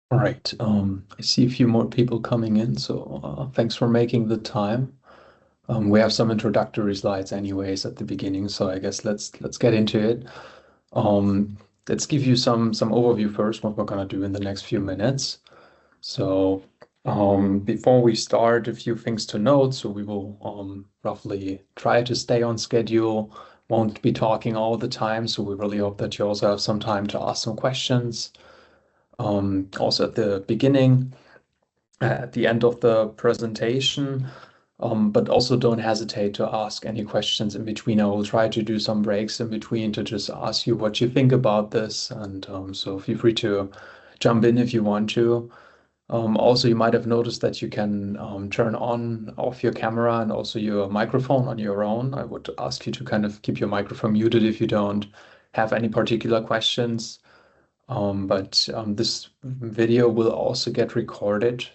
All right. I see a few more people coming in, so thanks for making the time. We have some introductory slides anyways at the beginning, so I guess let's get into it. Um, let's give you some overview first, what we're gonna do in the next few minutes. So before we start, a few things to note. So we will roughly try to stay on schedule, won't be talking all the time, so we really hope that you also have some time to ask some questions. Also at the beginning, at the end of the presentation, but also don't hesitate to ask any questions in between. I will try to do some breaks in between to just ask you what you think about this. And so feel free to jump in if you want to. Also, you might have noticed that you can turn on off your camera and also your microphone on your own. I would ask you to kind of keep your microphone muted if you don't have any particular questions. But this video will also get recorded.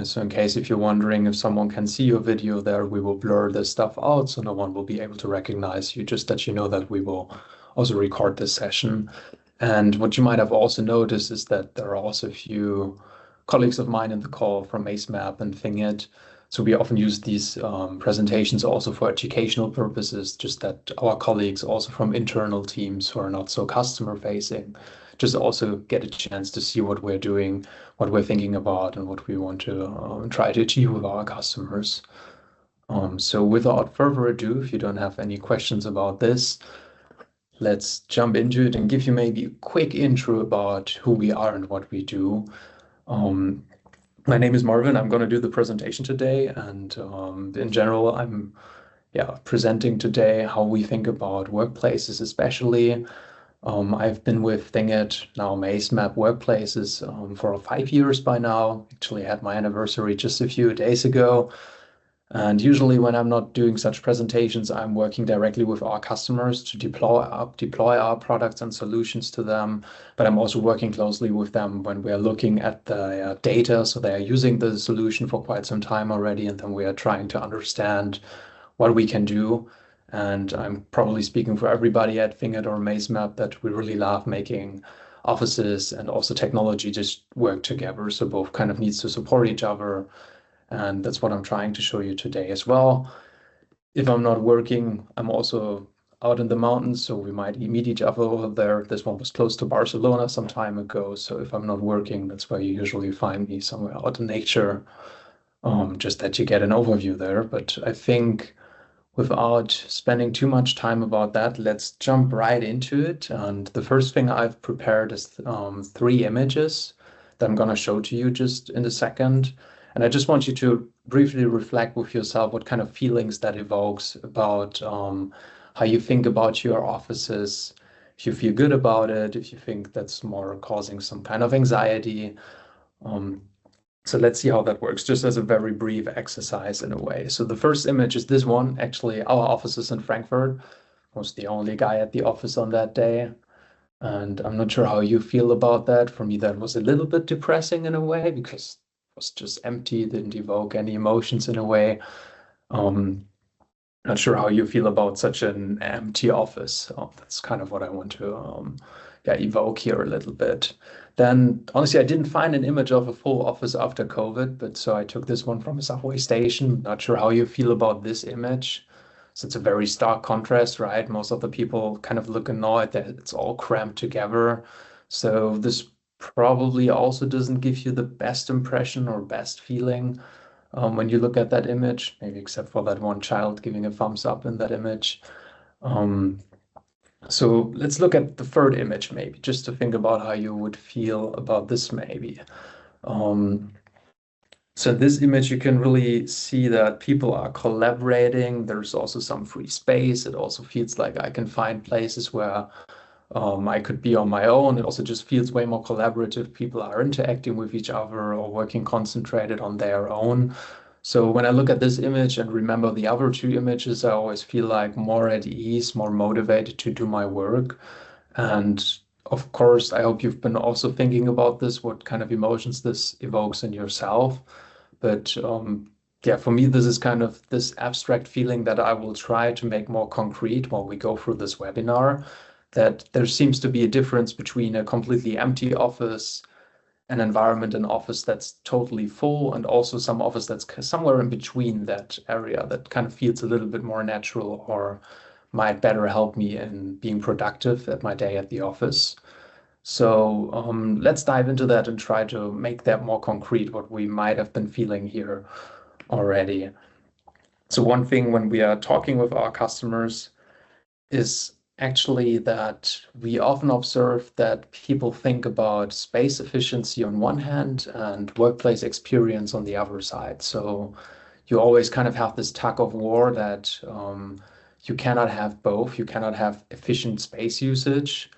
So in case if you're wondering if someone can see your video there, we will blur this stuff out so no one will be able to recognize you, just that you know that we will also record this session. And what you might have also noticed is that there are also a few colleagues of mine in the call from MaceMap and ThingIt. So we often use these presentations also for educational purposes, just that our colleagues also from internal teams who are not so customer facing just also get a chance to see what we're doing, what we're thinking about, and what we want to try to achieve with our customers. So without further ado, if you don't have any questions about this, let's jump into it and give you maybe a quick intro about who we are and what we do. Um, my name is Marvin. I'm going to do the presentation today, and in general, I'm presenting today how we think about workplaces, especially. I've been with ThingIt, now MaceMap Workplaces, for 5 years by now. Actually, I had my anniversary just a few days ago. And usually, when I'm not doing such presentations, I'm working directly with our customers to deploy our products and solutions to them. But I'm also working closely with them when we are looking at the data. So they are using the solution for quite some time already, and then we are trying to understand what we can do. And I'm probably speaking for everybody at ThingIt or MaceMap that we really love making offices and also technology just work together. So both kind of needs to support each other. And that's what I'm trying to show you today as well. If I'm not working, I'm also out in the mountains, so we might meet each other over there. This one was close to Barcelona some time ago. So if I'm not working, that's where you usually find me somewhere out in nature, just that you get an overview there. But I think without spending too much time about that, let's jump right into it. And the first thing I've prepared is three images that I'm going to show to you just in a second. And I just want you to briefly reflect with yourself what kind of feelings that evokes about how you think about your offices, if you feel good about it, if you think that's more causing some kind of anxiety. Um, so let's see how that works, just as a very brief exercise in a way. So the first image is this one. Actually, our office is in Frankfurt. I was the only guy at the office on that day. And I'm not sure how you feel about that. For me, that was a little bit depressing in a way because it was just empty, didn't evoke any emotions in a way. Um, Not sure how you feel about such an empty office. That's kind of what I want to evoke here a little bit. Then, honestly, I didn't find an image of a full office after COVID, but so I took this one from a subway station. Not sure how you feel about this image. So it's a very stark contrast, right? Most of the people kind of look annoyed that it's all cramped together. So this probably also doesn't give you the best impression or best feeling when you look at that image, maybe except for that one child giving a thumbs up in that image. Um, so let's look at the third image, maybe, just to think about how you would feel about this, maybe. Um, so in this image, you can really see that people are collaborating. There's also some free space. It also feels like I can find places where I could be on my own. It also just feels way more collaborative. People are interacting with each other or working concentrated on their own. So when I look at this image and remember the other two images, I always feel like more at ease, more motivated to do my work. And of course, I hope you've been also thinking about this, what kind of emotions this evokes in yourself. But yeah, for me, this is kind of this abstract feeling that I will try to make more concrete while we go through this webinar, that there seems to be a difference between a completely empty office an environment, an office that's totally full, and also some office that's somewhere in between that area that kind of feels a little bit more natural or might better help me in being productive at my day at the office. So let's dive into that and try to make that more concrete, what we might have been feeling here already. So one thing when we are talking with our customers is actually that we often observe that people think about space efficiency on one hand and workplace experience on the other side. So you always kind of have this tug of war that you cannot have both. You cannot have efficient space usage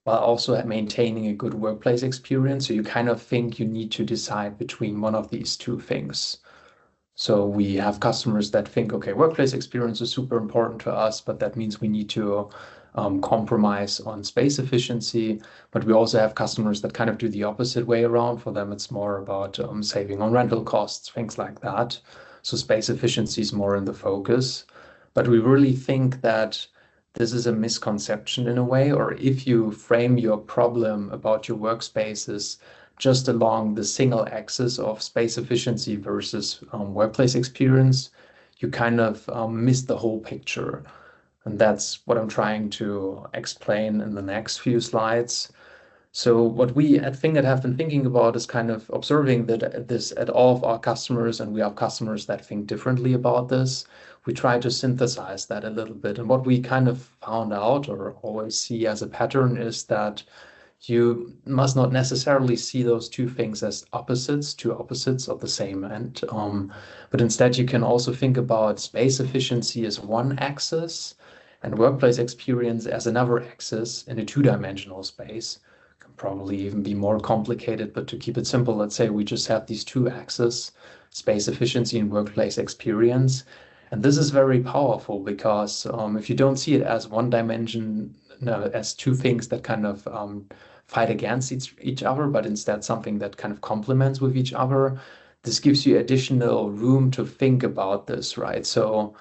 while also maintaining a good workplace experience. So you kind of think you need to decide between one of these two things. So we have customers that think, okay, workplace experience is super important to us, but that means we need to compromise on space efficiency. But we also have customers that kind of do the opposite way around. For them, it's more about saving on rental costs, things like that. So space efficiency is more in the focus. But we really think that this is a misconception in a way, or if you frame your problem about your workspaces just along the single axis of space efficiency versus workplace experience, you kind of miss the whole picture. And that's what I'm trying to explain in the next few slides. So what we at ThingEd have been thinking about is kind of observing that this at all of our customers, and we have customers that think differently about this. We try to synthesize that a little bit. And what we kind of found out or always see as a pattern is that you must not necessarily see those two things as opposites, two opposites of the same end. But instead, you can also think about space efficiency as one axis and workplace experience as another axis in a two-dimensional space. Can probably even be more complicated, but to keep it simple, let's say we just have these two axes, space efficiency and workplace experience. And this is very powerful because if you don't see it as one dimension, no, as two things that kind of fight against each other, but instead something that kind of complements with each other, this gives you additional room to think about this, right? So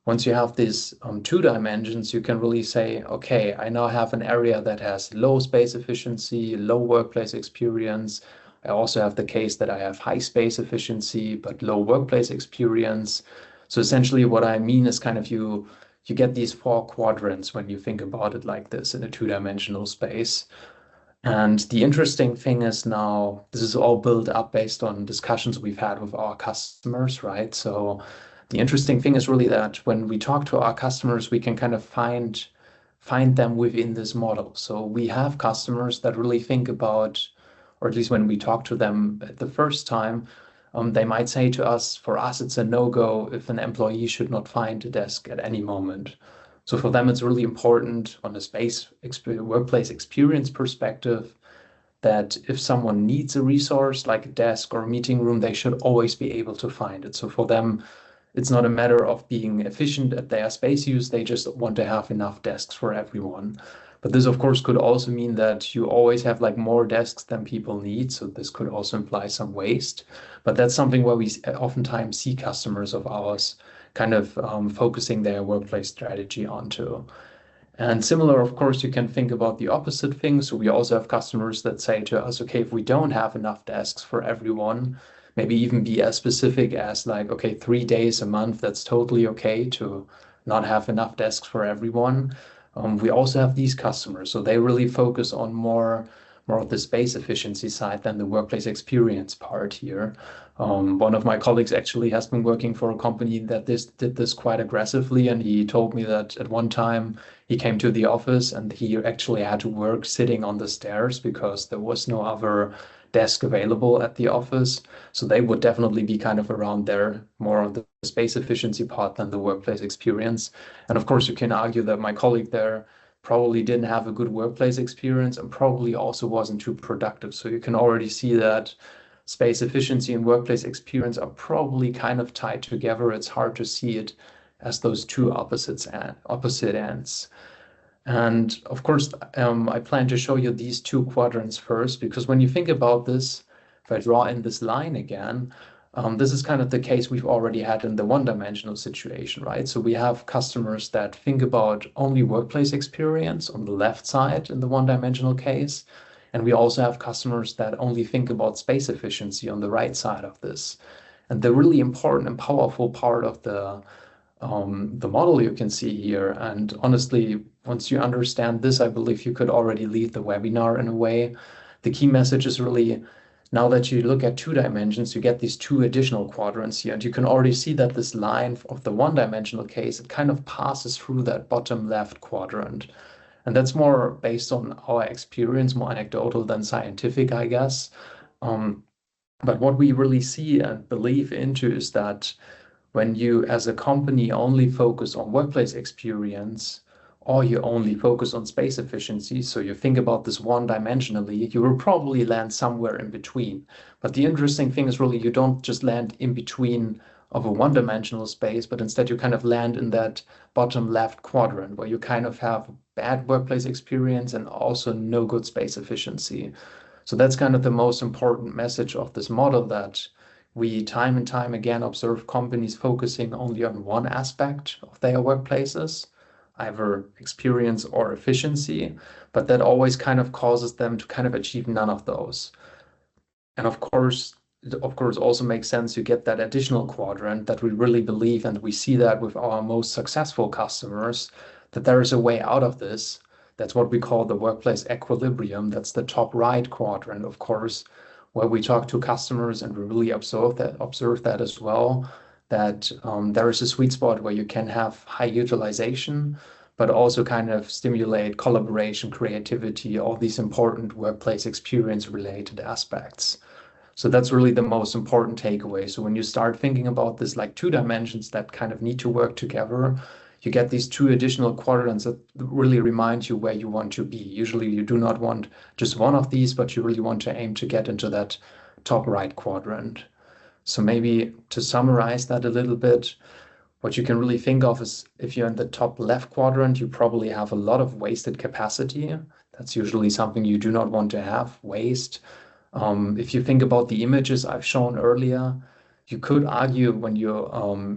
once you have these two dimensions, you can really say, okay, I now have an area that has low space efficiency, low workplace experience. I also have the case that I have high space efficiency, but low workplace experience. So essentially what I mean is kind of you get these four quadrants when you think about it like this in a two-dimensional space. And the interesting thing is now, this is all built up based on discussions we've had with our customers, right? So the interesting thing is really that when we talk to our customers, we can kind of find them within this model. So we have customers that really think about, or at least when we talk to them at the first time, they might say to us, for us, it's a no-go if an employee should not find a desk at any moment. So for them, it's really important on a workplace experience perspective that if someone needs a resource like a desk or a meeting room, they should always be able to find it. So for them, it's not a matter of being efficient at their space use. They just want to have enough desks for everyone. But this, of course, could also mean that you always have like more desks than people need. So this could also imply some waste. But that's something where we oftentimes see customers of ours kind of focusing their workplace strategy onto. And similar, of course, you can think about the opposite thing. So we also have customers that say to us, okay, if we don't have enough desks for everyone, maybe even be as specific as like, okay, 3 days a month, that's totally okay to not have enough desks for everyone. We also have these customers. So they really focus on more of the space efficiency side than the workplace experience part here. One of my colleagues actually has been working for a company that did this quite aggressively, and he told me that at one time he came to the office and he actually had to work sitting on the stairs because there was no other desk available at the office. So they would definitely be kind of around there, more on the space efficiency part than the workplace experience. And of course, you can argue that my colleague there probably didn't have a good workplace experience and probably also wasn't too productive. So you can already see that space efficiency and workplace experience are probably kind of tied together. It's hard to see it as those two opposite ends. And of course, I plan to show you these two quadrants first, because when you think about this, if I draw in this line again, this is kind of the case we've already had in the one-dimensional situation, right? So we have customers that think about only workplace experience on the left side in the one-dimensional case. And we also have customers that only think about space efficiency on the right side of this. And the really important and powerful part of the model you can see here. And honestly, once you understand this, I believe you could already lead the webinar in a way. The key message is really, now that you look at 2 dimensions, you get these 2 additional quadrants here, and you can already see that this line of the 1-dimensional case, it kind of passes through that bottom left quadrant. And that's more based on our experience, more anecdotal than scientific, I guess. But what we really see and believe into is that when you as a company only focus on workplace experience, or you only focus on space efficiency, so you think about this 1-dimensionally, you will probably land somewhere in between. But the interesting thing is really you don't just land in between of a 1-dimensional space, but instead you kind of land in that bottom left quadrant where you kind of have bad workplace experience and also no good space efficiency. So that's kind of the most important message of this model, that we time and time again observe companies focusing only on one aspect of their workplaces, either experience or efficiency, but that always kind of causes them to kind of achieve none of those. And of course, it also makes sense you get that additional quadrant that we really believe, and we see that with our most successful customers, that there is a way out of this. That's what we call the workplace equilibrium. That's the top right quadrant, of course, where we talk to customers and we really observe that as well, that there is a sweet spot where you can have high utilization, but also kind of stimulate collaboration, creativity, all these important workplace experience related aspects. So that's really the most important takeaway. So when you start thinking about this like 2 dimensions that kind of need to work together, you get these 2 additional quadrants that really remind you where you want to be. Usually you do not want just one of these, but you really want to aim to get into that top right quadrant. So maybe to summarize that a little bit, what you can really think of is if you're in the top left quadrant, you probably have a lot of wasted capacity. That's usually something you do not want to have, waste. If you think about the images I've shown earlier, you could argue when you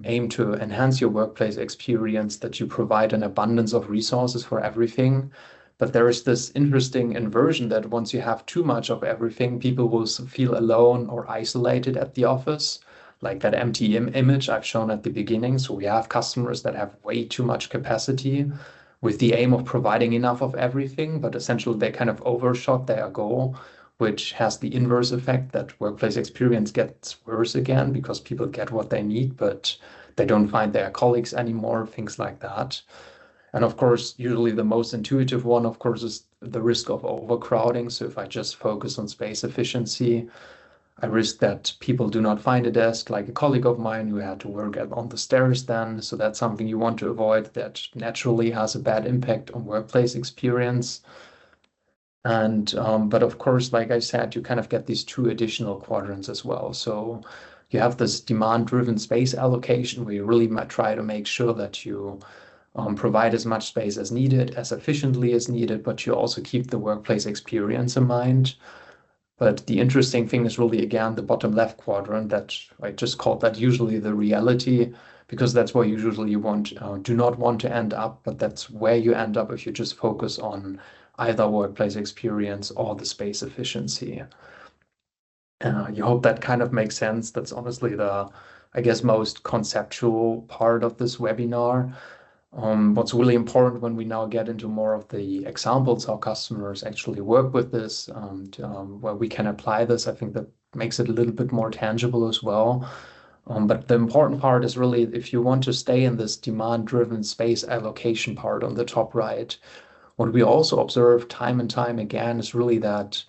aim to enhance your workplace experience that you provide an abundance of resources for everything. But there is this interesting inversion that once you have too much of everything, people will feel alone or isolated at the office, like that empty image I've shown at the beginning. So we have customers that have way too much capacity with the aim of providing enough of everything, but essentially they kind of overshot their goal, which has the inverse effect that workplace experience gets worse again because people get what they need, but they don't find their colleagues anymore, things like that. And of course, usually the most intuitive one, of course, is the risk of overcrowding. So if I just focus on space efficiency, I risk that people do not find a desk, like a colleague of mine who had to work on the stairs then. So that's something you want to avoid. That naturally has a bad impact on workplace experience. And but of course, like I said, you kind of get these 2 additional quadrants as well. So you have this demand-driven space allocation where you really might try to make sure that you provide as much space as needed, as efficiently as needed, but you also keep the workplace experience in mind. But the interesting thing is really, again, the bottom left quadrant that I just called that usually the reality, because that's where usually you do not want to end up, but that's where you end up if you just focus on either workplace experience or the space efficiency. You hope that kind of makes sense. That's honestly the, I guess, most conceptual part of this webinar. What's really important when we now get into more of the examples, how customers actually work with this, where we can apply this, I think that makes it a little bit more tangible as well. But the important part is really if you want to stay in this demand-driven space allocation part on the top right, what we also observe time and time again is really that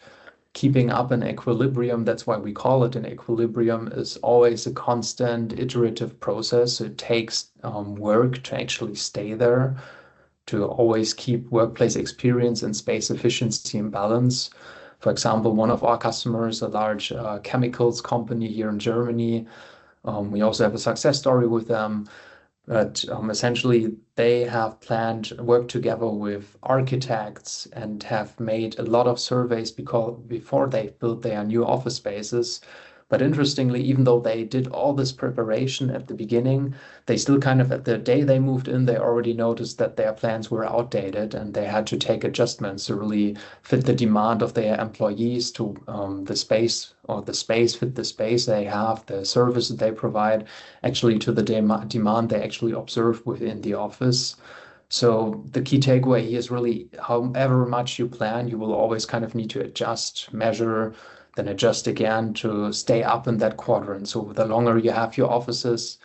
keeping up an equilibrium, that's why we call it an equilibrium, is always a constant iterative process. It takes work to actually stay there, to always keep workplace experience and space efficiency in balance. For example, one of our customers, a large chemicals company here in Germany, we also have a success story with them. But essentially, they have planned work together with architects and have made a lot of surveys before they built their new office spaces, But interestingly, even though they did all this preparation at the beginning, they still kind of, at the day they moved in, they already noticed that their plans were outdated and they had to take adjustments to really fit the demand of their employees to the space, or the space fit the space they have, the service that they provide, actually to the demand they actually observe within the office. So the key takeaway here is really, however much you plan, you will always kind of need to adjust, measure, then adjust again to stay up in that quadrant. So the longer you have your offices,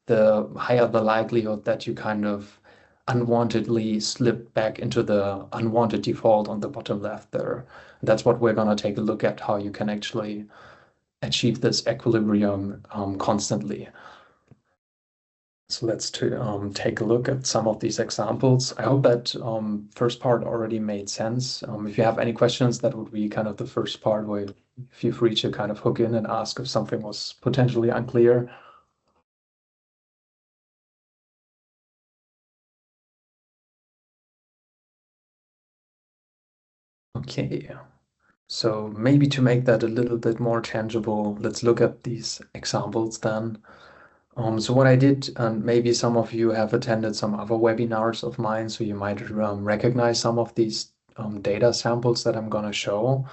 the higher the likelihood that you kind of unwantedly slip back into the unwanted default on the bottom left there. And that's what we're going to take a look at, how you can actually achieve this equilibrium constantly. So let's take a look at some of these examples. I hope that first part already made sense. If you have any questions, that would be kind of the first part where feel free to kind of hook in and ask if something was potentially unclear. Okay, so maybe to make that a little bit more tangible, let's look at these examples then. So what I did, and maybe some of you have attended some other webinars of mine, so you might recognize some of these data samples that I'm going to show.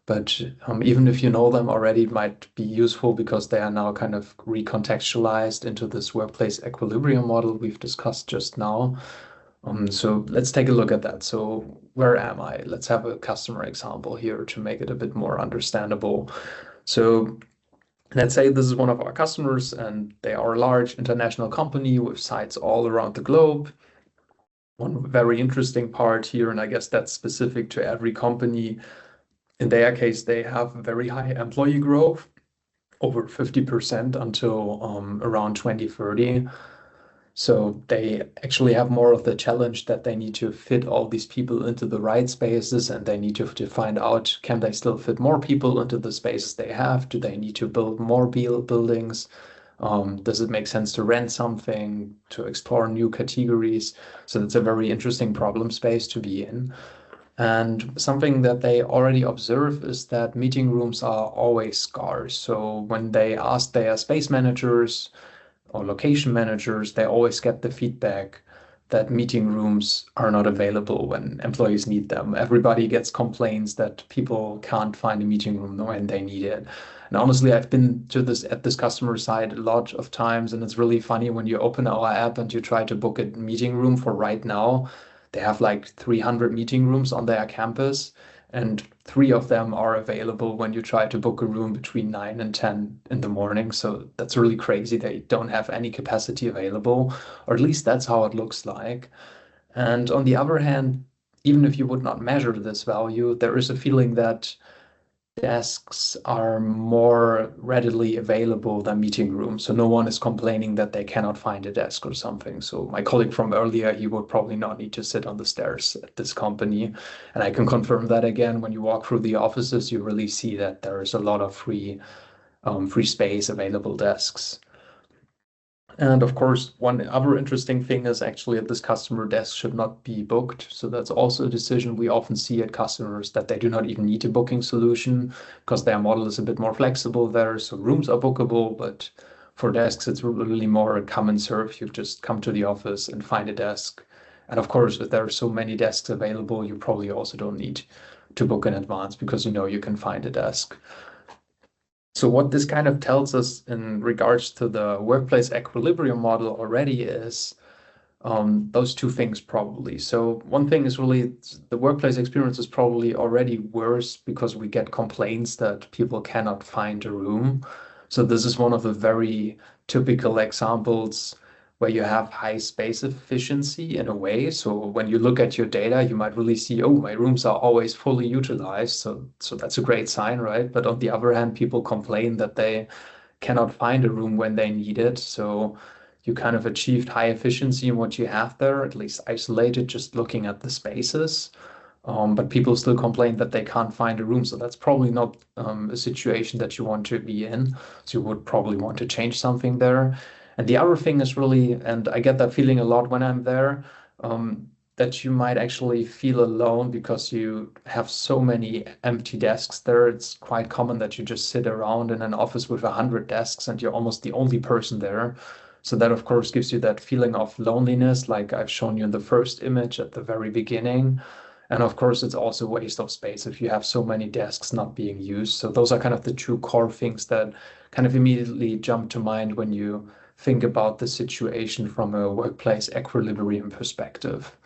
But even if you know them already, it might be useful because they are now kind of recontextualized into this workplace equilibrium model we've discussed just now. So let's take a look at that. So where am I? Let's have a customer example here to make it a bit more understandable. So let's say this is one of our customers and they are a large international company with sites all around the globe. One very interesting part here, and I guess that's specific to every company, in their case, they have very high employee growth, over 50% until around 2030. So they actually have more of the challenge that they need to fit all these people into the right spaces, and they need to find out, can they still fit more people into the spaces they have? Do they need to build more buildings? Does it make sense to rent something, to explore new categories? So that's a very interesting problem space to be in. And something that they already observe is that meeting rooms are always scarce. So when they ask their space managers or location managers, they always get the feedback that meeting rooms are not available when employees need them. Everybody gets complaints that people can't find a meeting room when they need it. And honestly, I've been to this at this customer side a lot of times, and it's really funny when you open our app and you try to book a meeting room for right now. They have like 300 meeting rooms on their campus, and 3 of them are available when you try to book a room between 9 and 10 in the morning. So that's really crazy. They don't have any capacity available, or at least that's how it looks like. And on the other hand, even if you would not measure this value, there is a feeling that desks are more readily available than meeting rooms. So no one is complaining that they cannot find a desk or something. So my colleague from earlier, he would probably not need to sit on the stairs at this company. And I can confirm that again, when you walk through the offices, you really see that there is a lot of free space, available desks. And of course, one other interesting thing is actually that this customer desk should not be booked. So that's also a decision we often see at customers, that they do not even need a booking solution because their model is a bit more flexible there. So rooms are bookable, but for desks, it's really more a come and serve. You just come to the office and find a desk. And of course, if there are so many desks available, you probably also don't need to book in advance because you know you can find a desk. So what this kind of tells us in regards to the workplace equilibrium model already is those 2 things probably. So one thing is really the workplace experience is probably already worse because we get complaints that people cannot find a room. So this is one of the very typical examples where you have high space efficiency in a way. So when you look at your data, you might really see, oh, my rooms are always fully utilized. So that's a great sign, right? But on the other hand, people complain that they cannot find a room when they need it. So you kind of achieved high efficiency in what you have there, at least isolated, just looking at the spaces. But people still complain that they can't find a room. So that's probably not a situation that you want to be in. So you would probably want to change something there. And the other thing is really, and I get that feeling a lot when I'm there, that you might actually feel alone because you have so many empty desks there. It's quite common that you just sit around in an office with 100 desks and you're almost the only person there. So that, of course, gives you that feeling of loneliness, like I've shown you in the first image at the very beginning. And of course, it's also a waste of space if you have so many desks not being used. So those are kind of the two core things that kind of immediately jump to mind when you think about the situation from a workplace equilibrium perspective.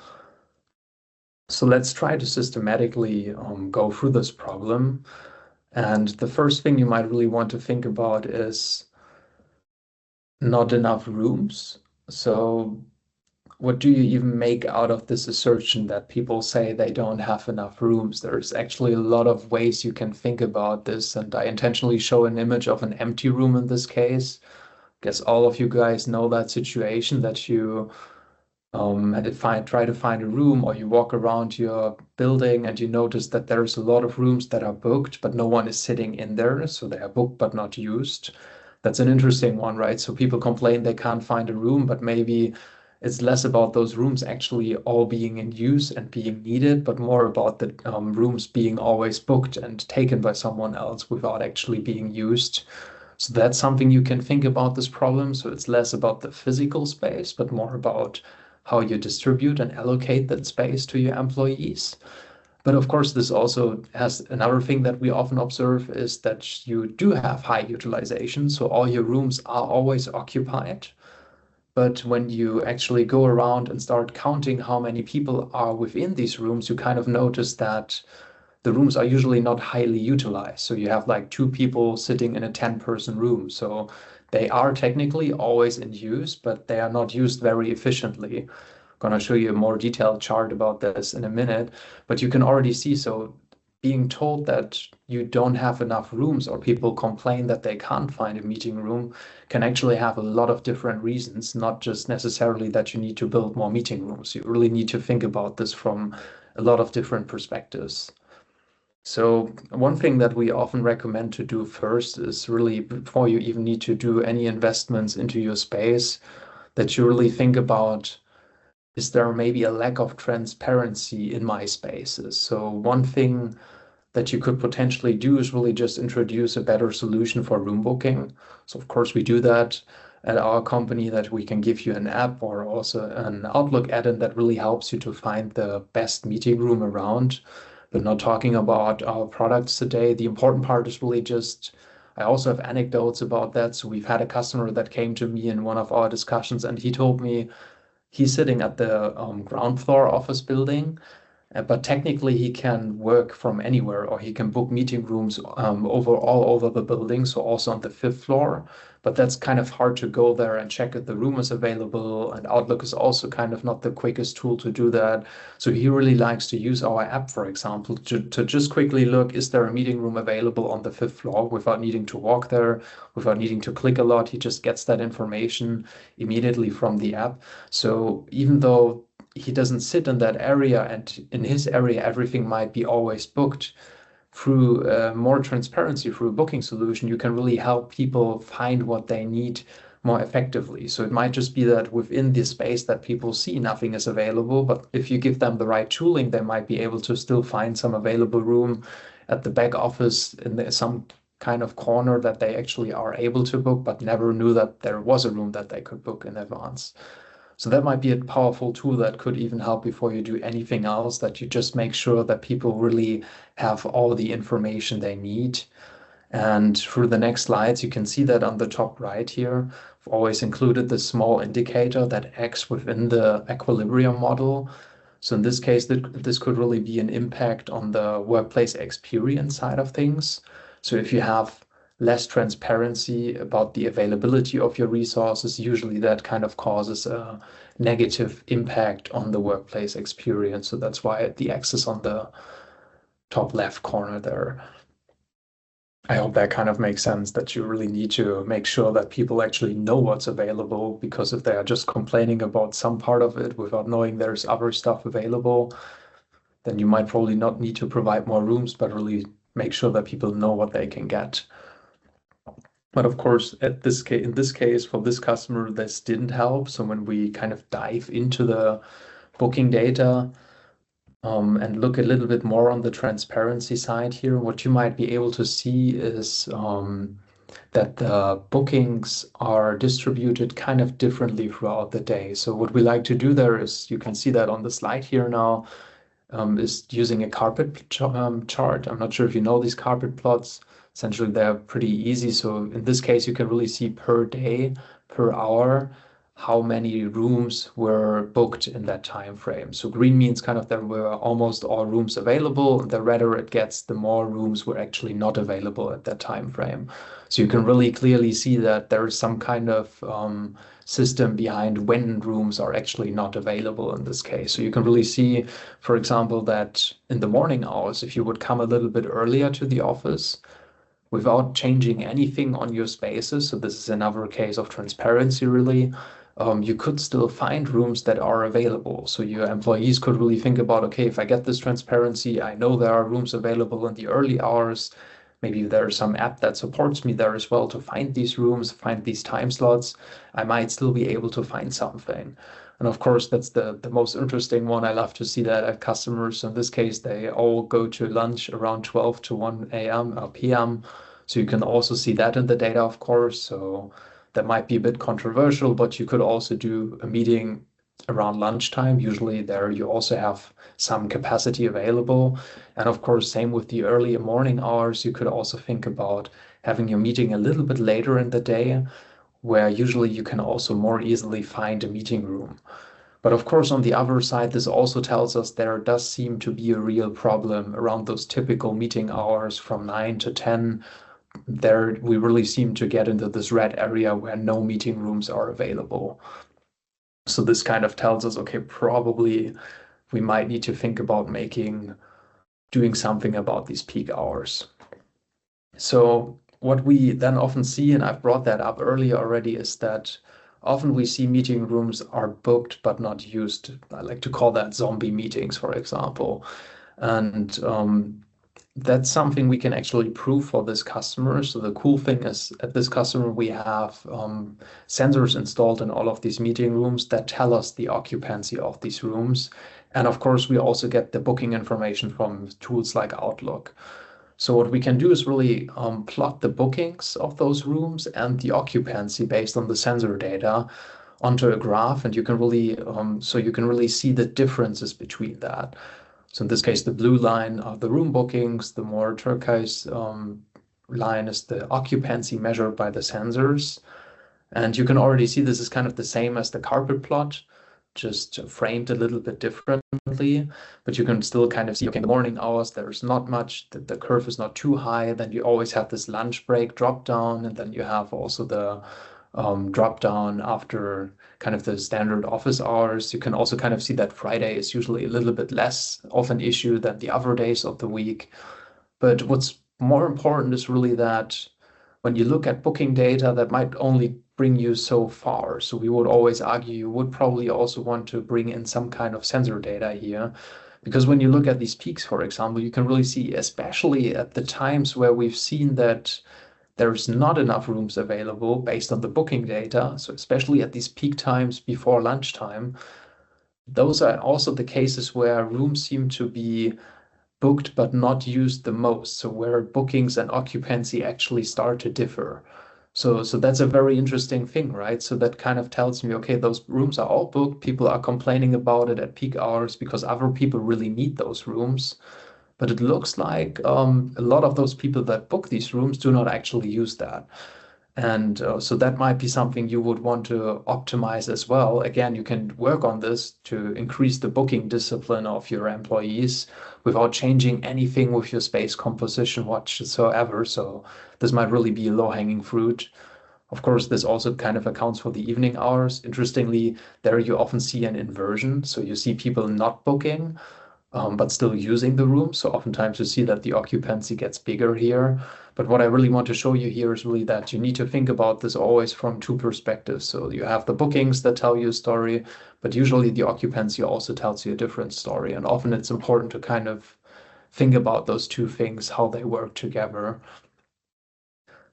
So let's try to systematically go through this problem. And the first thing you might really want to think about is not enough rooms. So what do you even make out of this assertion that people say they don't have enough rooms? There's actually a lot of ways you can think about this, and I intentionally show an image of an empty room in this case. I guess all of you guys know that situation that you try to find a room, or you walk around your building and you notice that there's a lot of rooms that are booked, but no one is sitting in there. So they are booked but not used. That's an interesting one, right? So people complain they can't find a room, but maybe it's less about those rooms actually all being in use and being needed, but more about the rooms being always booked and taken by someone else without actually being used. So that's something you can think about this problem. So it's less about the physical space, but more about how you distribute and allocate that space to your employees. But of course, this also has another thing that we often observe is that you do have high utilization. So all your rooms are always occupied. But when you actually go around and start counting how many people are within these rooms, you kind of notice that the rooms are usually not highly utilized. So you have like two people sitting in a 10-person room. So they are technically always in use, but they are not used very efficiently. I'm going to show you a more detailed chart about this in a minute, but you can already see, so being told that you don't have enough rooms or people complain that they can't find a meeting room can actually have a lot of different reasons, not just necessarily that you need to build more meeting rooms. You really need to think about this from a lot of different perspectives. So one thing that we often recommend to do first is really before you even need to do any investments into your space, that you really think about, is there maybe a lack of transparency in my spaces? So one thing that you could potentially do is really just introduce a better solution for room booking. So of course we do that at our company, that we can give you an app or also an Outlook add-in that really helps you to find the best meeting room around. But not talking about our products today. The important part is really just, I also have anecdotes about that. So we've had a customer that came to me in one of our discussions and he told me he's sitting at the ground floor office building, but technically he can work from anywhere, or he can book meeting rooms all over the building, so also on the fifth floor. But that's kind of hard to go there and check if the room is available. And Outlook is also kind of not the quickest tool to do that. So he really likes to use our app, for example, to just quickly look, is there a meeting room available on the fifth floor without needing to walk there, without needing to click a lot. He just gets that information immediately from the app. So even though he doesn't sit in that area and in his area everything might be always booked, through more transparency through a booking solution, you can really help people find what they need more effectively. So it might just be that within the space that people see nothing is available, but if you give them the right tooling, they might be able to still find some available room at the back office in some kind of corner that they actually are able to book, but never knew that there was a room that they could book in advance. So that might be a powerful tool that could even help before you do anything else, that you just make sure that people really have all the information they need. And through the next slides, you can see that on the top right here, I've always included this small indicator that acts within the equilibrium model. So in this case, this could really be an impact on the workplace experience side of things. So if you have less transparency about the availability of your resources, usually that kind of causes a negative impact on the workplace experience. So that's why the X is on the top left corner there. I hope that kind of makes sense, that you really need to make sure that people actually know what's available, because if they are just complaining about some part of it without knowing there's other stuff available, then you might probably not need to provide more rooms, but really make sure that people know what they can get. But of course, in this case, for this customer, this didn't help. So when we kind of dive into the booking data and look a little bit more on the transparency side here, what you might be able to see is that the bookings are distributed kind of differently throughout the day. So what we like to do there is, you can see that on the slide here now, is using a carpet chart. I'm not sure if you know these carpet plots. Essentially, they're pretty easy. So in this case, you can really see per day, per hour, how many rooms were booked in that time frame. So green means kind of there were almost all rooms available. The redder it gets, the more rooms were actually not available at that time frame. So you can really clearly see that there is some kind of system behind when rooms are actually not available in this case. So you can really see, for example, that in the morning hours, if you would come a little bit earlier to the office without changing anything on your spaces, so this is another case of transparency really, you could still find rooms that are available. So your employees could really think about, okay, if I get this transparency, I know there are rooms available in the early hours. Maybe there's some app that supports me there as well to find these rooms, find these time slots. I might still be able to find something. And of course, that's the most interesting one. I love to see that at customers. In this case, they all go to lunch around 12 to 1 a.m. or p.m. So you can also see that in the data, of course. So that might be a bit controversial, but you could also do a meeting around lunchtime. Usually there you also have some capacity available. And of course, same with the early morning hours, you could also think about having your meeting a little bit later in the day, where usually you can also more easily find a meeting room. But of course, on the other side, this also tells us there does seem to be a real problem around those typical meeting hours from 9 to 10. There, we really seem to get into this red area where no meeting rooms are available. So this kind of tells us, okay, probably we might need to think about doing something about these peak hours. So what we then often see, and I've brought that up earlier already, is that often we see meeting rooms are booked but not used. I like to call that zombie meetings, for example. And that's something we can actually prove for this customer. So the cool thing is at this customer, we have sensors installed in all of these meeting rooms that tell us the occupancy of these rooms. And of course, we also get the booking information from tools like Outlook. So what we can do is really plot the bookings of those rooms and the occupancy based on the sensor data onto a graph, and you can really see the differences between that. So in this case, the blue line are the room bookings, the more turquoise line is the occupancy measured by the sensors. And you can already see this is kind of the same as the carpet plot, just framed a little bit differently, but you can still kind of see, okay, in the morning hours, there's not much, the curve is not too high. Then you always have this lunch break drop down, and then you have also the drop down after kind of the standard office hours. You can also kind of see that Friday is usually a little bit less of an issue than the other days of the week. But what's more important is really that when you look at booking data, that might only bring you so far. So we would always argue you would probably also want to bring in some kind of sensor data here. Because when you look at these peaks, for example, you can really see, especially at the times where we've seen that there's not enough rooms available based on the booking data. So especially at these peak times before lunchtime, those are also the cases where rooms seem to be booked but not used the most. So where bookings and occupancy actually start to differ. So that's a very interesting thing, right? So that kind of tells me, okay, those rooms are all booked. People are complaining about it at peak hours because other people really need those rooms. But it looks like a lot of those people that book these rooms do not actually use that. And so that might be something you would want to optimize as well. Again, you can work on this to increase the booking discipline of your employees without changing anything with your space composition whatsoever. So this might really be low-hanging fruit. Of course, this also kind of accounts for the evening hours. Interestingly, there you often see an inversion. So you see people not booking, but still using the room. So oftentimes you see that the occupancy gets bigger here. But what I really want to show you here is really that you need to think about this always from two perspectives. So you have the bookings that tell you a story, but usually the occupancy also tells you a different story. And often it's important to kind of think about those two things, how they work together.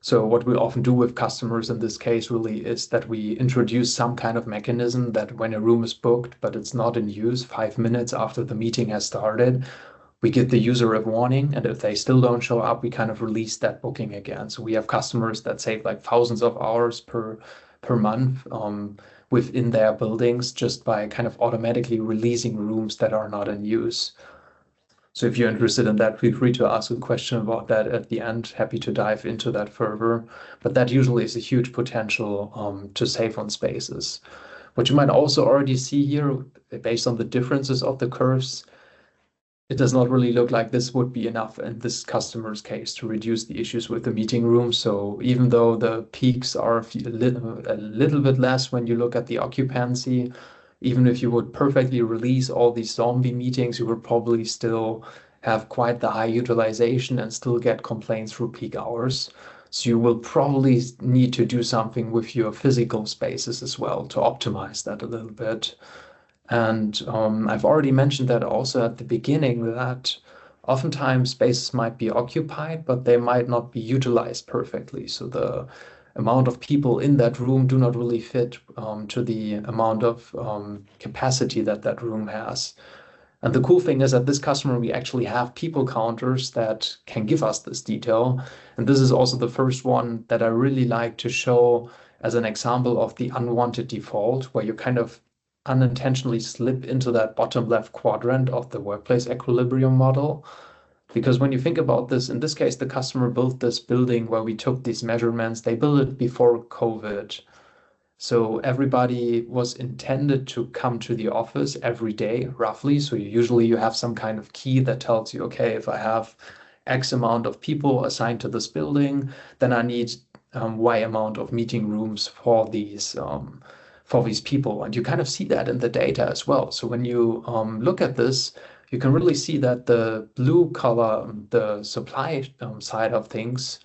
So what we often do with customers in this case really is that we introduce some kind of mechanism that when a room is booked, but it's not in use 5 minutes after the meeting has started, we give the user a warning. And if they still don't show up, we kind of release that booking again. So we have customers that save like thousands of hours per month within their buildings just by kind of automatically releasing rooms that are not in use. So if you're interested in that, feel free to ask a question about that at the end. Happy to dive into that further. But that usually is a huge potential to save on spaces. What you might also already see here, based on the differences of the curves, it does not really look like this would be enough in this customer's case to reduce the issues with the meeting room. So even though the peaks are a little bit less when you look at the occupancy, even if you would perfectly release all these zombie meetings, you would probably still have quite the high utilization and still get complaints through peak hours. So you will probably need to do something with your physical spaces as well to optimize that a little bit. And I've already mentioned that also at the beginning that oftentimes spaces might be occupied, but they might not be utilized perfectly. So the amount of people in that room do not really fit to the amount of capacity that that room has. And the cool thing is that this customer, we actually have people counters that can give us this detail. And this is also the first one that I really like to show as an example of the unwanted default, where you kind of unintentionally slip into that bottom left quadrant of the workplace equilibrium model. Because when you think about this, in this case, the customer built this building where we took these measurements. They built it before COVID. So everybody was intended to come to the office every day, roughly. So usually you have some kind of key that tells you, okay, if I have X amount of people assigned to this building, then I need Y amount of meeting rooms for these people. And you kind of see that in the data as well. So when you look at this, you can really see that the blue color, the supply side of things,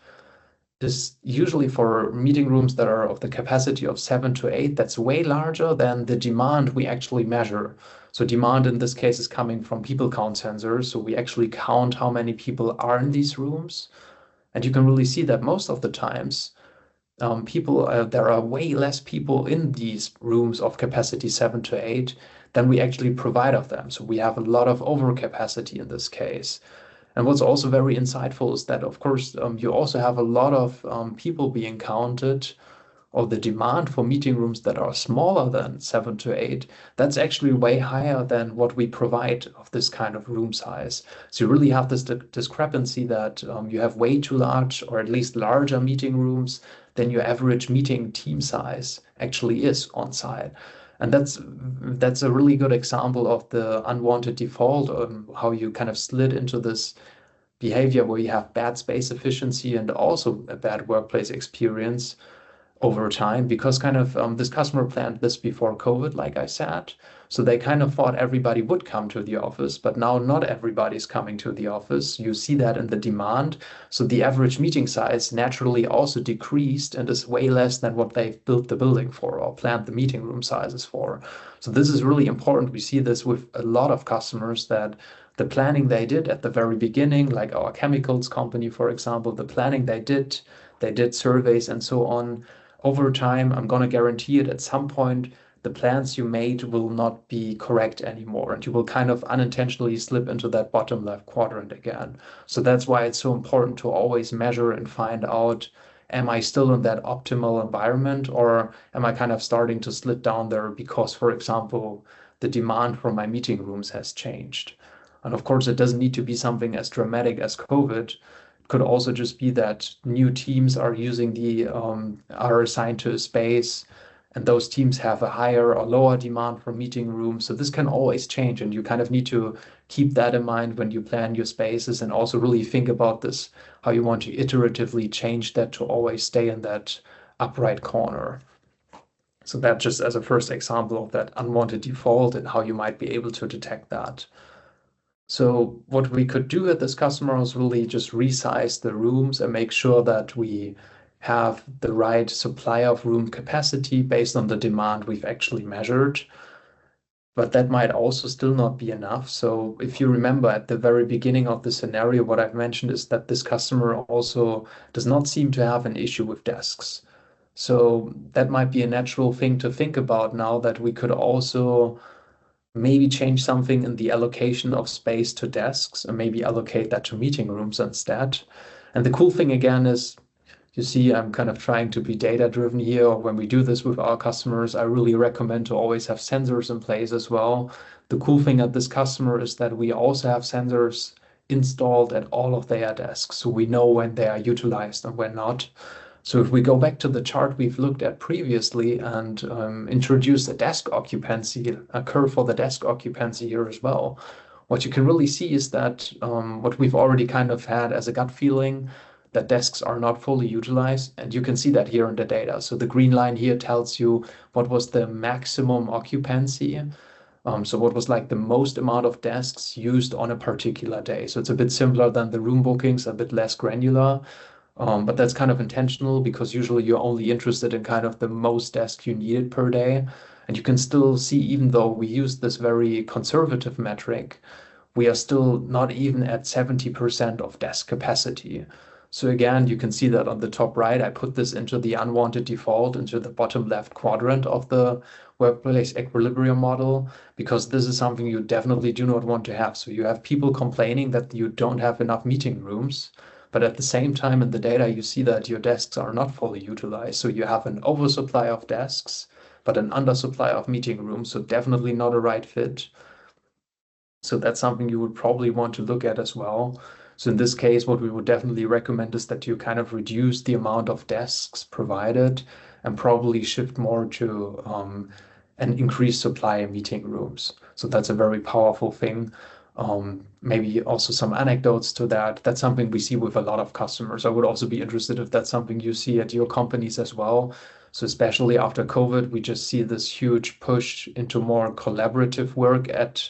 is usually for meeting rooms that are of the capacity of 7 to 8. That's way larger than the demand we actually measure. So demand in this case is coming from people count sensors. So we actually count how many people are in these rooms. And you can really see that most of the times, there are way less people in these rooms of capacity 7 to 8 than we actually provide of them. So we have a lot of overcapacity in this case. And what's also very insightful is that, of course, you also have a lot of people being counted, or the demand for meeting rooms that are smaller than 7 to 8. That's actually way higher than what we provide of this kind of room size. So you really have this discrepancy that you have way too large, or at least larger meeting rooms than your average meeting team size actually is on site. And that's a really good example of the unwanted default, how you kind of slid into this behavior where you have bad space efficiency and also a bad workplace experience over time, because kind of this customer planned this before COVID, like I said. So they kind of thought everybody would come to the office, but now not everybody's coming to the office. You see that in the demand. So the average meeting size naturally also decreased and is way less than what they've built the building for or planned the meeting room sizes for. So this is really important. We see this with a lot of customers, that the planning they did at the very beginning, like our chemicals company, for example, the planning they did surveys and so on. Over time, I'm going to guarantee it, at some point, the plans you made will not be correct anymore, and you will kind of unintentionally slip into that bottom left quadrant again. So that's why it's so important to always measure and find out, am I still in that optimal environment, or am I kind of starting to slip down there because, for example, the demand for my meeting rooms has changed? And of course, it doesn't need to be something as dramatic as COVID. Could also just be that new teams are assigned to a space, and those teams have a higher or lower demand for meeting rooms. So this can always change, and you kind of need to keep that in mind when you plan your spaces, and also really think about this, how you want to iteratively change that to always stay in that upright corner. So that just as a first example of that unwanted default and how you might be able to detect that. So what we could do at this customer is really just resize the rooms and make sure that we have the right supply of room capacity based on the demand we've actually measured. but that might also still not be enough. So if you remember at the very beginning of the scenario, what I've mentioned is that this customer also does not seem to have an issue with desks. So that might be a natural thing to think about now, that we could also maybe change something in the allocation of space to desks and maybe allocate that to meeting rooms instead. And the cool thing again is, you see, I'm kind of trying to be data driven here. When we do this with our customers, I really recommend to always have sensors in place as well. The cool thing at this customer is that we also have sensors installed at all of their desks, so we know when they are utilized and when not. So if we go back to the chart we've looked at previously and introduce a desk occupancy, a curve for the desk occupancy here as well, what you can really see is that what we've already kind of had as a gut feeling, that desks are not fully utilized. And you can see that here in the data. So the green line here tells you what was the maximum occupancy. So what was like the most amount of desks used on a particular day. So it's a bit simpler than the room bookings, a bit less granular. But that's kind of intentional because usually you're only interested in kind of the most desks you needed per day. And you can still see, even though we use this very conservative metric, we are still not even at 70% of desk capacity. So again, you can see that on the top right, I put this into the unwanted default, into the bottom left quadrant of the workplace equilibrium model, because this is something you definitely do not want to have. So you have people complaining that you don't have enough meeting rooms, but at the same time in the data, you see that your desks are not fully utilized. So you have an oversupply of desks, but an undersupply of meeting rooms. So definitely not a right fit. So that's something you would probably want to look at as well. So in this case, what we would definitely recommend is that you kind of reduce the amount of desks provided and probably shift more to an increased supply of meeting rooms. So that's a very powerful thing. Maybe also some anecdotes to that. That's something we see with a lot of customers. I would also be interested if that's something you see at your companies as well. So especially after COVID, we just see this huge push into more collaborative work at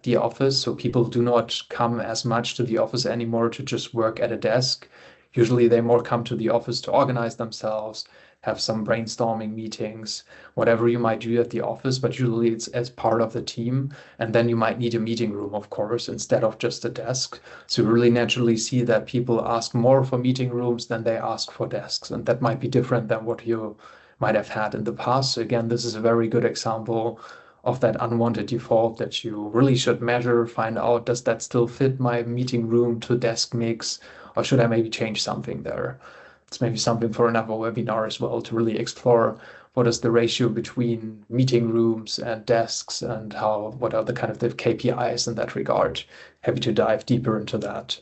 the office. So people do not come as much to the office anymore to just work at a desk. Usually they more come to the office to organize themselves, have some brainstorming meetings, whatever you might do at the office, but usually it's as part of the team. And then you might need a meeting room, of course, instead of just a desk. So you really naturally see that people ask more for meeting rooms than they ask for desks. And that might be different than what you might have had in the past. So again, this is a very good example of that unwanted default that you really should measure, find out, does that still fit my meeting room to desk mix, or should I maybe change something there? It's maybe something for another webinar as well, to really explore what is the ratio between meeting rooms and desks, and what are the kind of the KPIs in that regard. Happy to dive deeper into that.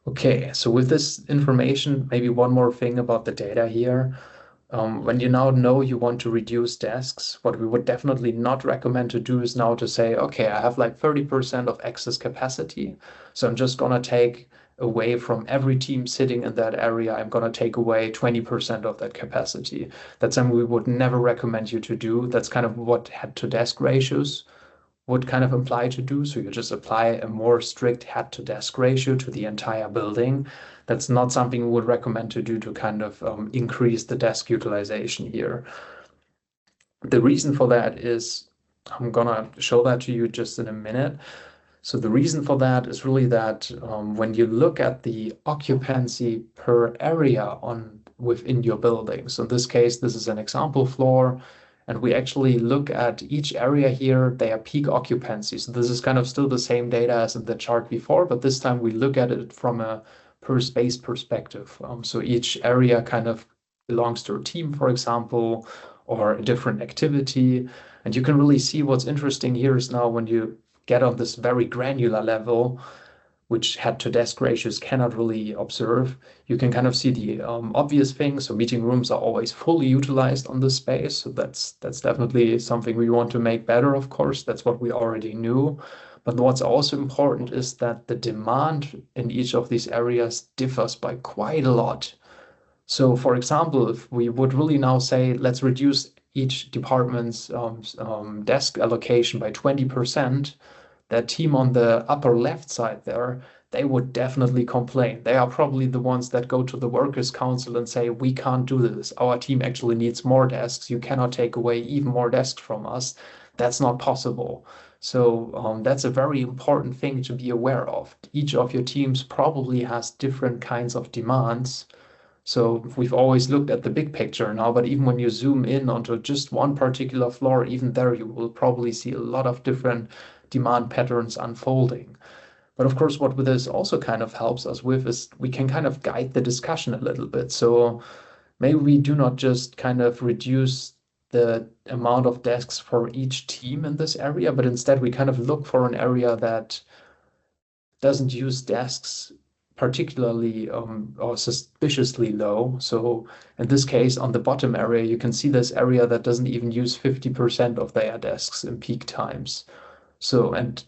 Okay, so with this information, maybe one more thing about the data here. When you now know you want to reduce desks, what we would definitely not recommend to do is now to say, okay, I have like 30% of excess capacity. So I'm just going to take away from every team sitting in that area. I'm going to take away 20% of that capacity. That's something we would never recommend you to do. That's kind of what head to desk ratios would kind of imply to do. So you just apply a more strict head to desk ratio to the entire building. That's not something we would recommend to do to kind of increase the desk utilization here. The reason for that is, I'm gonna show that to you just in a minute. So the reason for that is really that when you look at the occupancy per area within your building, so in this case, this is an example floor, and we actually look at each area here, their peak occupancy. So this is kind of still the same data as in the chart before, but this time we look at it from a per space perspective. So each area kind of belongs to a team, for example, or a different activity. And you can really see what's interesting here is now when you get on this very granular level, which head to desk ratios cannot really observe, you can kind of see the obvious things. So meeting rooms are always fully utilized on the space. So that's definitely something we want to make better, of course. That's what we already knew. But what's also important is that the demand in each of these areas differs by quite a lot. So for example, if we would really now say, let's reduce each department's desk allocation by 20%, that team on the upper left side there, they would definitely complain. They are probably the ones that go to the workers' council and say, we can't do this. Our team actually needs more desks. You cannot take away even more desks from us. that's not possible. So that's a very important thing to be aware of. Each of your teams probably has different kinds of demands. So we've always looked at the big picture now, but even when you zoom in onto just one particular floor, even there you will probably see a lot of different demand patterns unfolding. But of course, what this also kind of helps us with is we can kind of guide the discussion a little bit. So maybe we do not just kind of reduce the amount of desks for each team in this area, but instead we kind of look for an area that doesn't use desks particularly or suspiciously low. So in this case, on the bottom area, you can see this area that doesn't even use 50% of their desks in peak times. So, and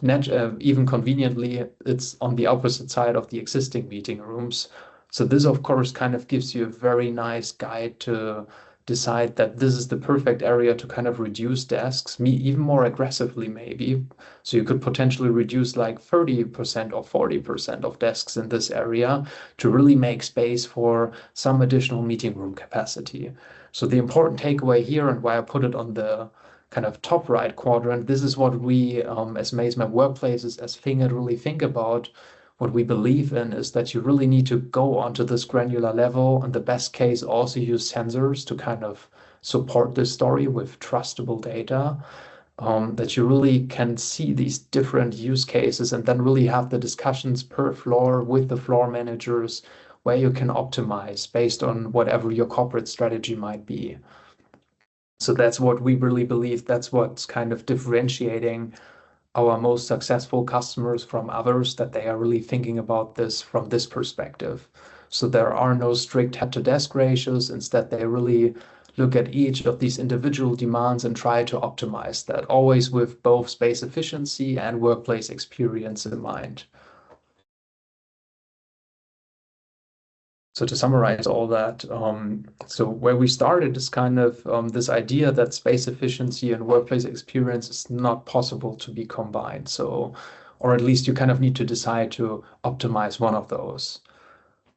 even conveniently, it's on the opposite side of the existing meeting rooms. So this, of course, kind of gives you a very nice guide to decide that this is the perfect area to kind of reduce desks, even more aggressively maybe. So you could potentially reduce like 30% or 40% of desks in this area to really make space for some additional meeting room capacity. So the important takeaway here, and why I put it on the kind of top right quadrant, this is what we as Mazemap Workplaces, as Fingit, really think about. What we believe in is that you really need to go onto this granular level, and the best case also use sensors to kind of support this story with trustable data, that you really can see these different use cases and then really have the discussions per floor with the floor managers where you can optimize based on whatever your corporate strategy might be. So that's what we really believe. That's what's kind of differentiating our most successful customers from others, that they are really thinking about this from this perspective. So there are no strict head-to-desk ratios. Instead, they really look at each of these individual demands and try to optimize that, always with both space efficiency and workplace experience in mind. So to summarize all that, so where we started is kind of this idea that space efficiency and workplace experience is not possible to be combined. So, or at least you kind of need to decide to optimize one of those.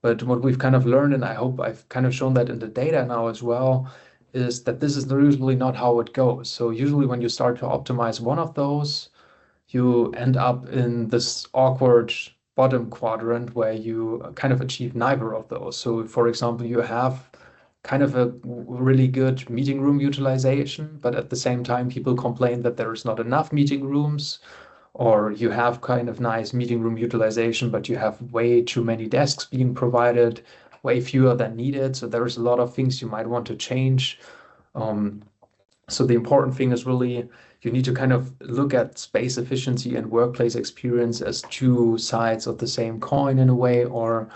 But what we've kind of learned, and I hope I've kind of shown that in the data now as well, is that this is usually not how it goes. So usually when you start to optimize one of those, you end up in this awkward bottom quadrant where you kind of achieve neither of those. So for example, you have kind of a really good meeting room utilization, but at the same time, people complain that there is not enough meeting rooms, or you have kind of nice meeting room utilization, but you have way too many desks being provided, way fewer than needed. So there's a lot of things you might want to change. So the important thing is really you need to kind of look at space efficiency and workplace experience as two sides of the same coin in a way, or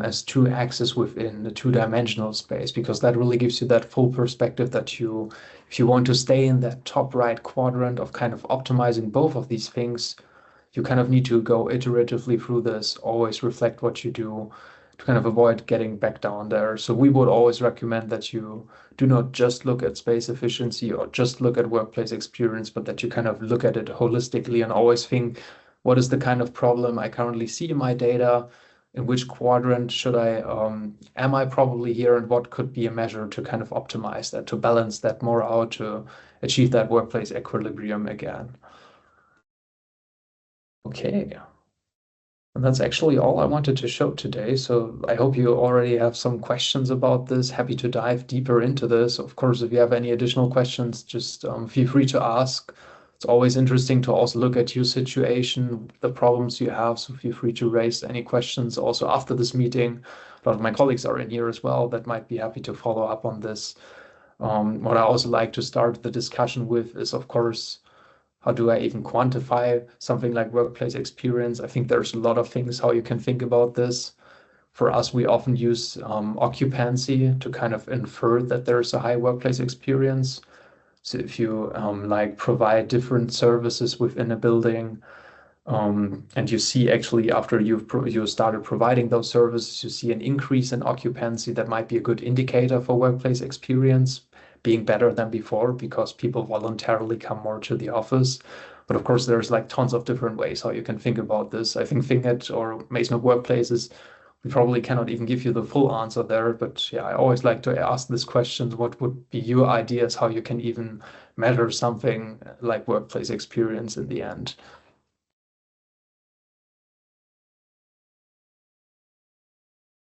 as two axes within the two-dimensional space, because that really gives you that full perspective that if you want to stay in that top right quadrant of kind of optimizing both of these things, you kind of need to go iteratively through this, always reflect what you do to kind of avoid getting back down there. So we would always recommend that you do not just look at space efficiency or just look at workplace experience, but that you kind of look at it holistically and always think, what is the kind of problem I currently see in my data? In which quadrant am I probably here, and what could be a measure to kind of optimize that, to balance that more out, to achieve that workplace equilibrium again. Okay. And that's actually all I wanted to show today. So I hope you already have some questions about this. Happy to dive deeper into this. Of course, if you have any additional questions, just feel free to ask. It's always interesting to also look at your situation, the problems you have. So feel free to raise any questions also after this meeting. A lot of my colleagues are in here as well that might be happy to follow up on this. What I also like to start the discussion with is, of course, how do I even quantify something like workplace experience? I think there's a lot of things how you can think about this. For us, we often use occupancy to kind of infer that there's a high workplace experience. So if you like provide different services within a building, and you see actually after you started providing those services, you see an increase in occupancy, that might be a good indicator for workplace experience being better than before, because people voluntarily come more to the office. But of course, there's like tons of different ways how you can think about this. I think Fingit or Mazemap Workplaces, we probably cannot even give you the full answer there, but yeah, I always like to ask this question, what would be your ideas how you can even measure something like workplace experience in the end?